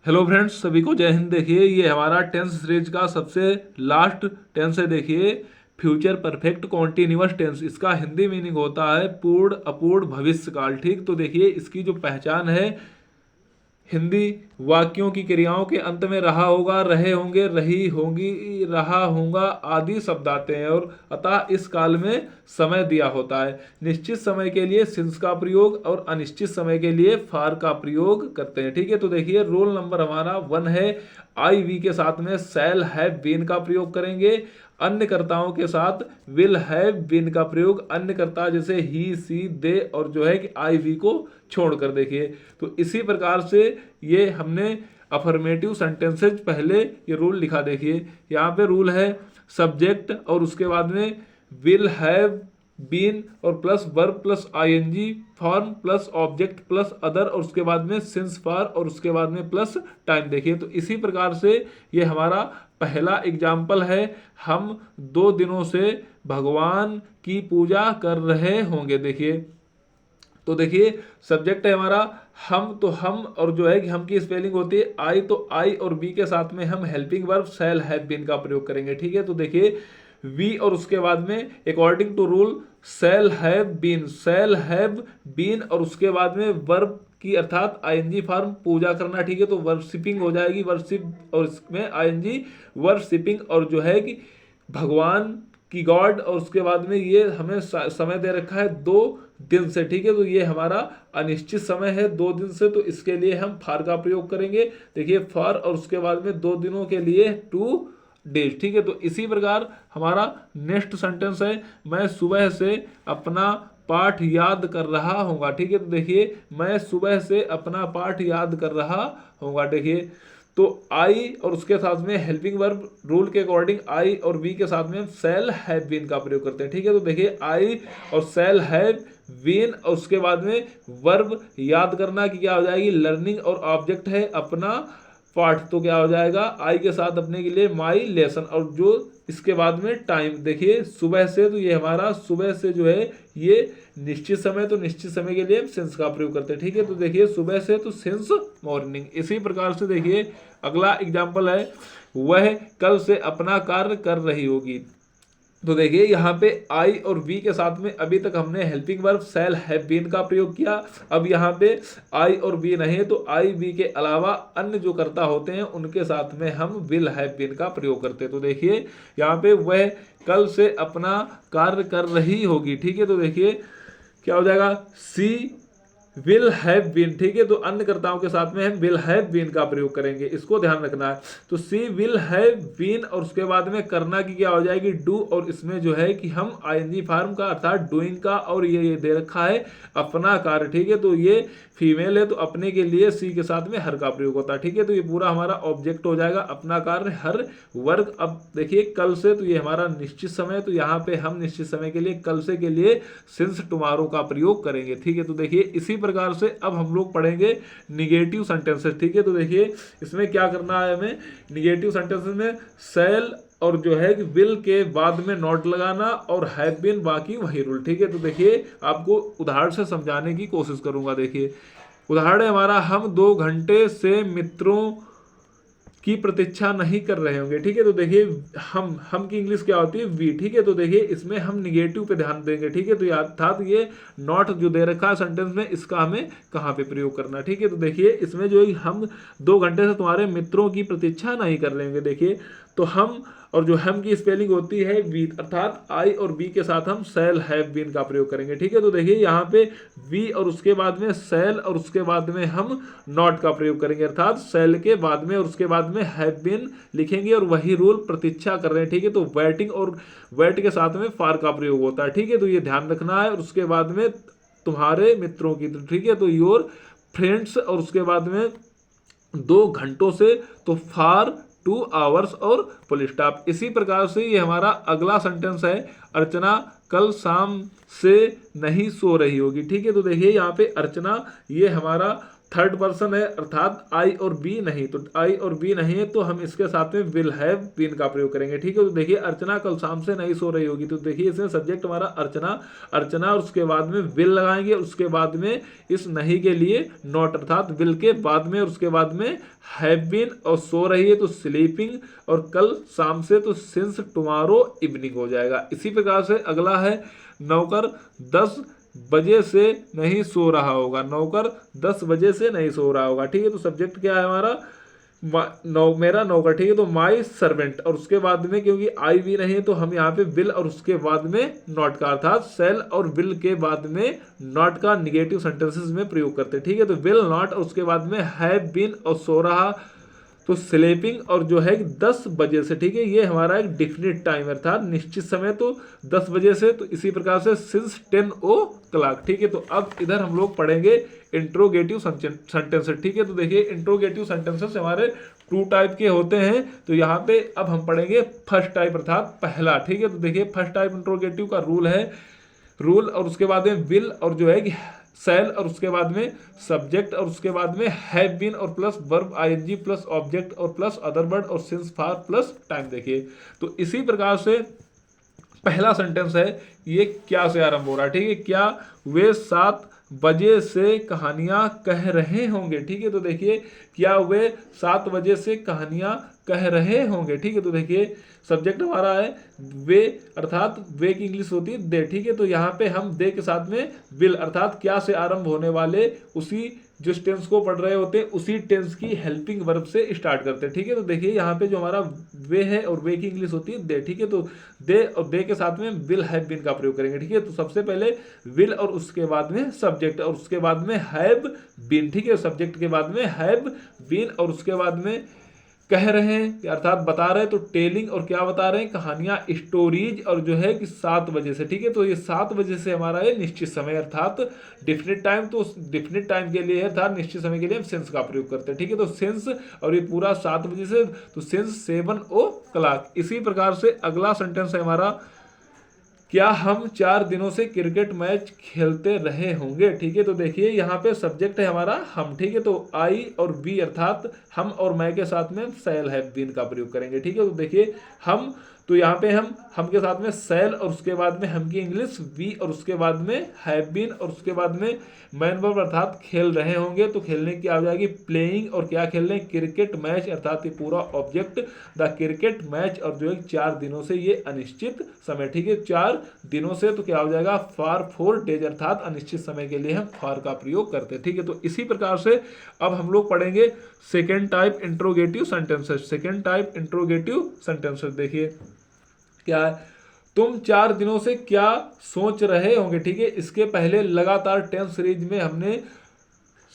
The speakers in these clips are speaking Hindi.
हेलो फ्रेंड्स, सभी को जय हिंद। देखिए ये हमारा टेंस सीरीज का सबसे लास्ट टेंस है। देखिए फ्यूचर परफेक्ट कॉन्टिन्यूअस टेंस, इसका हिंदी मीनिंग होता है पूर्ण अपूर्ण भविष्यकाल। ठीक, तो देखिए इसकी जो पहचान है, हिंदी वाक्यों की क्रियाओं के अंत में रहा होगा, रहे होंगे, रही होंगी, रहा होगा आदि शब्द आते हैं और अतः इस काल में समय दिया होता है। निश्चित समय के लिए सिंस का प्रयोग और अनिश्चित समय के लिए फार का प्रयोग करते हैं। ठीक है, तो देखिए रोल नंबर हमारा 1 है। आई वी के साथ में शैल हैव बीन का प्रयोग करेंगे। अन्य कर्ताओं के साथ विल हैव बीन का प्रयोग, अन्य कर्ता जैसे ही, सी, दे और जो है कि आई वी को छोड़कर। देखिए तो इसी प्रकार से ये हमने अफर्मेटिव सेंटेंसेज पहले ये रूल लिखा। देखिए यहाँ पे रूल है सब्जेक्ट और उसके बाद में विल हैव बीन और plus verb plus ING form plus object plus other और उसके बाद में सिंस फॉर और उसके बाद में प्लस टाइम। देखिए तो इसी प्रकार से ये हमारा पहला एग्जाम्पल है। हम 2 दिनों से भगवान की पूजा कर रहे होंगे। देखिए तो देखिए सब्जेक्ट है हमारा हम, तो हम और जो है कि हम की स्पेलिंग होती है आई, तो आई और बी के साथ में हम helping verb shall have been का प्रयोग करेंगे। ठीक है, तो देखिए वी और उसके बाद में according to rule shall have been और उसके बाद में वर्ब की अर्थात आईएनजी फॉर्म पूजा करना। ठीक है, तो वर्शिपिंग हो जाएगी, वर्शिप और इसमें आईएनजी वर्शिपिंग और जो है कि भगवान की गॉड और उसके बाद में ये हमें समय दे रखा है 2 दिन से। ठीक है, तो ये हमारा अनिश्चित समय है 2 दिन से, तो इसके लिए हम फार का प्रयोग करेंगे। देखिए फार और उसके बाद में 2 दिनों के लिए 2 डेज। ठीक है, तो इसी प्रकार हमारा नेक्स्ट सेंटेंस है मैं सुबह से अपना पाठ याद कर रहा होगा। ठीक है, तो देखिए मैं सुबह से अपना पाठ याद कर रहा होगा। देखिए तो आई और उसके साथ में हेल्पिंग वर्ब रूल के अकॉर्डिंग आई और वी के साथ में हम शैल हैव बीन का प्रयोग करते हैं। ठीक है, तो देखिए आई और शैल हैव बीन और उसके बाद में वर्ब याद करना की क्या हो जाएगी लर्निंग और ऑब्जेक्ट है अपना पाठ, तो क्या हो जाएगा आई के साथ अपने के लिए माई लेसन और जो इसके बाद में टाइम। देखिए सुबह से, तो ये हमारा सुबह से जो है ये निश्चित समय, तो निश्चित समय के लिए हम सिंस का प्रयोग करते हैं। ठीक है, तो देखिए सुबह से तो सिंस मॉर्निंग। इसी प्रकार से देखिए अगला एग्जाम्पल है वह कल से अपना कार्य कर रही होगी। तो देखिए यहाँ पे आई और वी के साथ में अभी तक हमने helping verb shall have been का प्रयोग किया। अब यहाँ पे आई और वी नहीं, तो आई वी के अलावा अन्य जो कर्ता होते हैं उनके साथ में हम विल हैव बीन का प्रयोग करते हैं। तो देखिए यहाँ पे वह कल से अपना कार्य कर रही होगी। ठीक है, तो देखिए क्या हो जाएगा सी विल हैव बीन। ठीक है, तो अन्य कर्ताओं के साथ में हम विल हैव बीन का प्रयोग करेंगे, इसको ध्यान रखना है। तो सी विल हैव बीन और उसके बाद में करना की क्या हो जाएगी डू और इसमें जो है कि हम आईएनजी फॉर्म का अर्थात डूइंग का और ये दे रखा है अपना कार्य। ठीक है, तो ये फीमेल है तो अपने के लिए सी के साथ में हर का प्रयोग होता है। ठीक है, तो ये पूरा हमारा ऑब्जेक्ट हो जाएगा अपना कार्य हर वर्ग। अब देखिए कल से, तो ये हमारा निश्चित समय, तो यहाँ पे हम निश्चित समय के लिए कल से के लिए सिंस टुमारो का प्रयोग करेंगे। ठीक है, तो देखिए इसी प्रकार से अब हम लोग पढ़ेंगे निगेटिव सेंटेंसेस। ठीक है, तो देखिए इसमें क्या करना है हमें निगेटिव सेंटेंसेस में शैल और जो है कि विल के बाद में नॉट लगाना और हैव बीन बाकी वही रूल। ठीक है, तो देखिए आपको उदाहरण से समझाने की कोशिश करूंगा। देखिए उदाहरण है हमारा हम 2 घंटे से मित्रों की प्रतीक्षा नहीं कर रहे होंगे। ठीक है, तो देखिए हम की इंग्लिश क्या होती है वी। ठीक है, तो देखिए इसमें हम निगेटिव पे ध्यान देंगे। ठीक है, तो अर्थात ये नॉट जो दे रखा है सेंटेंस में इसका हमें कहाँ पे प्रयोग करना है। ठीक है, तो देखिए इसमें जो हम 2 घंटे से तुम्हारे मित्रों की प्रतीक्षा नहीं कर रहे होंगे। देखिए तो हम और जो हम की स्पेलिंग होती है वी, अर्थात आई और बी के साथ हम शैल हैव बीन का प्रयोग करेंगे। ठीक है, तो देखिए यहाँ पे वी और उसके बाद में शैल और उसके बाद में हम नॉट का प्रयोग करेंगे, अर्थात शैल के बाद में और उसके बाद में हैव बीन लिखेंगे और वही रूल प्रतीक्षा कर रहे हैं। ठीक है, तो वेटिंग और वेट के साथ में फार का प्रयोग होता है। ठीक है, तो ये ध्यान रखना है और उसके बाद में तुम्हारे मित्रों की। तो ठीक है, तो योर फ्रेंड्स और उसके बाद में 2 घंटों से, तो फार 2 आवर्स और फुल स्टॉप। इसी प्रकार से ये हमारा अगला सेंटेंस है अर्चना कल शाम से नहीं सो रही होगी। ठीक है, तो देखिए यहाँ पे अर्चना ये हमारा थर्ड पर्सन है अर्थात आई और बी नहीं, तो आई और बी नहीं है तो हम इसके साथ में विल हैव बीन का प्रयोग करेंगे। ठीक है, तो देखिए अर्चना कल शाम से नहीं सो रही होगी, तो देखिए इसमें सब्जेक्ट हमारा अर्चना, अर्चना और उसके बाद में विल लगाएंगे और उसके बाद में इस नहीं के लिए नॉट अर्थात विल के बाद में और उसके बाद में हैव बीन, और सो रही है तो स्लीपिंग, और कल शाम से तो सिंस टुमारो इवनिंग हो जाएगा। इसी प्रकार से अगला है नौकर 10 बजे से नहीं सो रहा होगा, नौकर 10 बजे से नहीं सो रहा होगा। ठीक है, तो सब्जेक्ट क्या है हमारा मेरा नौकर। ठीक है, तो माई सर्वेंट, और उसके बाद में क्योंकि आई भी नहीं है तो हम यहाँ पे विल और उसके बाद में नॉट का अर्थात सेल और विल के बाद में नॉट का निगेटिव सेंटेंसेस में प्रयोग करते हैं। ठीक है, तो विल नॉट और उसके बाद में हैव बीन और सो रहा तो स्लीपिंग, और जो है 10 बजे से। ठीक है, ये हमारा एक डिफिनिट टाइम अर्थात निश्चित समय तो 10 बजे से, तो इसी प्रकार से सिंस 10 o'clock। ठीक है, तो अब इधर हम लोग पढ़ेंगे इंट्रोगेटिव सेंटेंसेस। ठीक है, तो देखिए इंट्रोगेटिव सेंटेंसेस हमारे 2 टाइप के होते हैं, तो यहाँ पे अब हम पढ़ेंगे फर्स्ट टाइप अर्थात पहला। ठीक है, तो देखिए फर्स्ट टाइप इंट्रोगेटिव का रूल है, रूल और उसके बाद में विल और जो है सेल और उसके बाद में सब्जेक्ट और उसके बाद में हैव बीन और plus verb ING plus object और प्लस अदर वर्ड और सिंस फॉर प्लस टाइम। देखिए तो इसी प्रकार से पहला सेंटेंस है, ये क्या से आरंभ हो रहा है। ठीक है, क्या वे 7 बजे से कहानियां कह रहे होंगे। ठीक है, तो देखिए क्या वे 7 बजे से कहानियां कह रहे होंगे। ठीक है, तो देखिए सब्जेक्ट हमारा है वे अर्थात वे की इंग्लिश होती है दे। ठीक है, तो यहाँ पे हम दे के साथ में विल अर्थात क्या से आरंभ होने वाले उसी जिस टेंस को पढ़ रहे होते हैं उसी टेंस की हेल्पिंग वर्ब से स्टार्ट करते हैं। ठीक है, तो देखिए यहाँ पे जो हमारा वे है और वे की इंग्लिश होती है दे। ठीक है, तो दे और दे के साथ में विल हैव बीन का प्रयोग करेंगे। ठीक है, तो सबसे पहले विल और उसके बाद में सब्जेक्ट और उसके बाद में हैव बीन। ठीक है, सब्जेक्ट के बाद में हैव बीन और उसके बाद में कह रहे हैं अर्थात बता रहे हैं, तो टेलिंग और क्या बता रहे हैं कहानियां स्टोरीज, और जो है कि 7 बजे से। ठीक है, तो ये 7 बजे से हमारा है निश्चित समय अर्थात डिफिनिट टाइम, तो डिफिनिट टाइम के लिए अर्थात निश्चित समय के लिए हम सिंस का प्रयोग करते हैं। ठीक है, तो सिंस और ये पूरा 7 बजे से तो सिंस 7 o'clock। इसी प्रकार से अगला सेंटेंस है हमारा, क्या हम 4 दिनों से क्रिकेट मैच खेलते रहे होंगे। ठीक है, तो देखिए यहाँ पे सब्जेक्ट है हमारा हम। ठीक है, तो आई और बी अर्थात हम और मैं के साथ में सेल हैव बीन का प्रयोग करेंगे। ठीक है, तो देखिए हम, तो यहाँ पे हम के साथ में सेल और उसके बाद में हम की इंग्लिश वी और उसके बाद में हैव बीन और उसके बाद में मैन वर्ब अर्थात खेल रहे होंगे, तो खेलने की आ जाएगी प्लेइंग, और क्या खेल रहे हैं क्रिकेट मैच अर्थात ये पूरा ऑब्जेक्ट द क्रिकेट मैच, और जो है 4 दिनों से ये अनिश्चित समय। ठीक है, 4 दिनों से तो क्या हो जाएगा फॉर 4 डेज अर्थात अनिश्चित समय के लिए हम फॉर का प्रयोग करते हैं। ठीक है, तो इसी प्रकार से अब हम लोग पढ़ेंगे second type interrogative sentences. Second type interrogative sentences देखिए क्या है, तुम 4 दिनों से क्या सोच रहे होंगे। ठीक है, इसके पहले लगातार टेंस सीरीज में हमने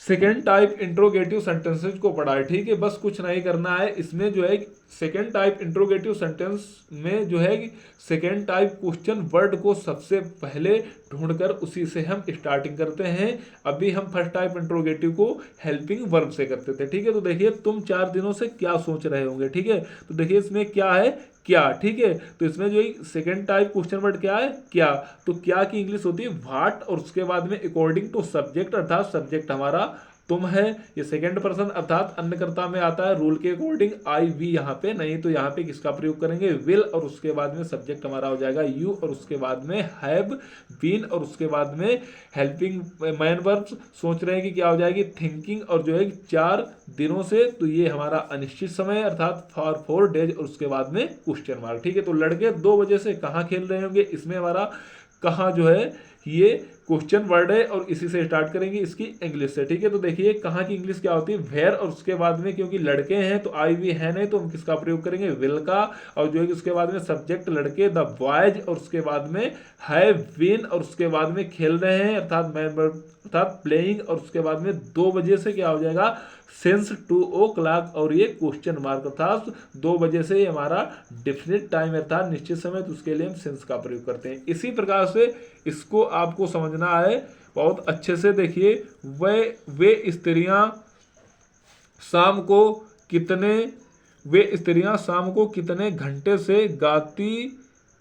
सेकेंड टाइप इंट्रोगेटिव सेंटेंसेस को पढ़ा है। ठीक है, बस कुछ नहीं करना है, इसमें जो है सेकेंड टाइप इंट्रोगेटिव सेंटेंस में जो है सेकेंड टाइप क्वेश्चन वर्ड को सबसे पहले ढूंढकर उसी से हम स्टार्टिंग करते हैं। अभी हम फर्स्ट टाइप इंट्रोगेटिव को हेल्पिंग वर्ब से करते थे। ठीक है, तो देखिए तुम 4 दिनों से क्या सोच रहे होंगे। ठीक है, तो देखिए इसमें क्या है क्या। ठीक है, तो इसमें जो सेकेंड टाइप क्वेश्चन वर्ड क्या है क्या, तो क्या की इंग्लिश होती है व्हाट, और उसके बाद में अकॉर्डिंग टू सब्जेक्ट अर्थात सब्जेक्ट हमारा तुम है, ये सेकंड पर्सन अर्थात अन्यकर्ता में आता है रूल के अकॉर्डिंग आई वी यहाँ पे नहीं, तो यहाँ पे किसका प्रयोग करेंगे विल, और उसके बाद में सब्जेक्ट हमारा हो जाएगा यू, और उसके बाद में हैव बीन, और उसके बाद में हेल्पिंग मैन वर्ब्स सोच रहे हैं कि क्या हो जाएगी थिंकिंग, और जो है 4 दिनों से तो ये हमारा अनिश्चित समय अर्थात फॉर 4 डेज, और उसके बाद में क्वेश्चन मार्क। ठीक है, तो लड़के 2 बजे से कहाँ खेल रहे होंगे, इसमें हमारा कहाँ जो है ये क्वेश्चन वर्ड है और इसी से स्टार्ट करेंगे इसकी इंग्लिश से। ठीक है, तो देखिए कहाँ की इंग्लिश क्या होती है वेयर, और उसके बाद में क्योंकि लड़के हैं तो आई भी है नहीं तो हम किसका प्रयोग करेंगे विल का, और जो है उसके बाद में सब्जेक्ट लड़के द बॉयज, और उसके बाद में हैव बीन, और उसके बाद में खेल रहे हैं अर्थात मैन अर्थात प्लेइंग, और उसके बाद में 2 बजे से क्या हो जाएगा सिंस 2 o'clock, और ये क्वेश्चन मार्क अर्थात 2 बजे से हमारा डेफिनेट टाइम अर्थात निश्चित समय, तो उसके लिए हम सिंस का प्रयोग करते हैं। इसी प्रकार से इसको आपको समझना है बहुत अच्छे से। देखिए वे स्त्रियां शाम को कितने घंटे से गाती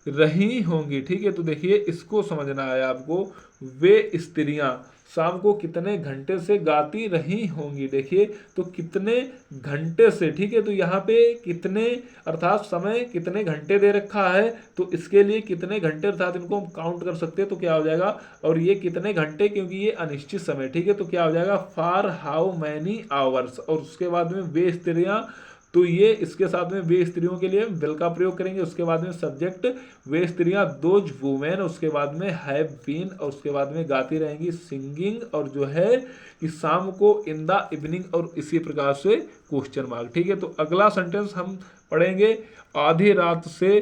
रही होंगी। ठीक है, तो देखिए इसको समझना है आपको। वे स्त्रियां शाम को कितने घंटे से गाती रही होंगी। देखिए तो कितने घंटे से, ठीक है, तो यहाँ पे कितने अर्थात समय कितने घंटे दे रखा है, तो इसके लिए कितने घंटे अर्थात इनको हम काउंट कर सकते हैं, तो क्या हो जाएगा, और ये कितने घंटे क्योंकि ये अनिश्चित समय, ठीक है, तो क्या हो जाएगा फॉर हाउ मैनी आवर्स। और उसके बाद में वे स्त्रियां, तो ये इसके साथ में वे स्त्रियों के लिए विल का प्रयोग करेंगे। उसके बाद में सब्जेक्ट वे स्त्रियां दोज वुमेन, उसके बाद में हैव बीन, और उसके बाद में गाती रहेंगी सिंगिंग, और जो है कि शाम को इन द इवनिंग, और इसी प्रकार से क्वेश्चन मार्क। ठीक है, तो अगला सेंटेंस हम पढ़ेंगे आधी रात से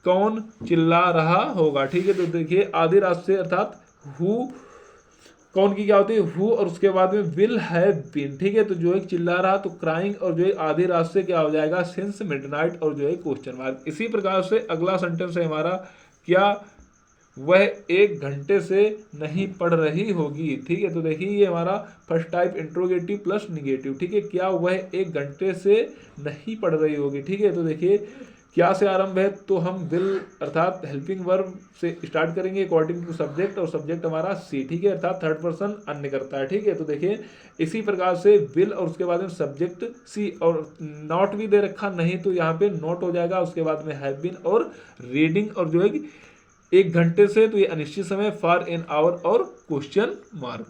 कौन चिल्ला रहा होगा। ठीक है, तो देखिए आधी रात से अर्थात हु, कौन की क्या होती है हु, और उसके बाद में विल हैव बीन। ठीक है, तो जो है चिल्ला रहा, तो क्राइंग, और जो है आधी रात से क्या हो जाएगा सिंस मिडनाइट, और जो है क्वेश्चन मार्क। इसी प्रकार से अगला सेंटेंस है हमारा, क्या वह 1 घंटे से नहीं पढ़ रही होगी। ठीक है, तो देखिए ये हमारा first type interrogative plus negative. ठीक है, क्या वह 1 घंटे से नहीं पढ़ रही होगी। ठीक है, तो देखिए क्या से आरंभ है, तो हम विल अर्थात हेल्पिंग वर्ब से स्टार्ट करेंगे अकॉर्डिंग टू सब्जेक्ट, और सब्जेक्ट हमारा सी। ठीक है, अर्थात थर्ड पर्सन अन्य करता है। ठीक है, तो देखिए इसी प्रकार से विल, और उसके बाद में सब्जेक्ट सी, और नॉट भी दे रखा नहीं, तो यहाँ पे नॉट हो जाएगा। उसके बाद में हैव बीन और रीडिंग, और जो है 1 घंटे से, तो ये अनिश्चित समय फॉर एन आवर और क्वेश्चन मार्क।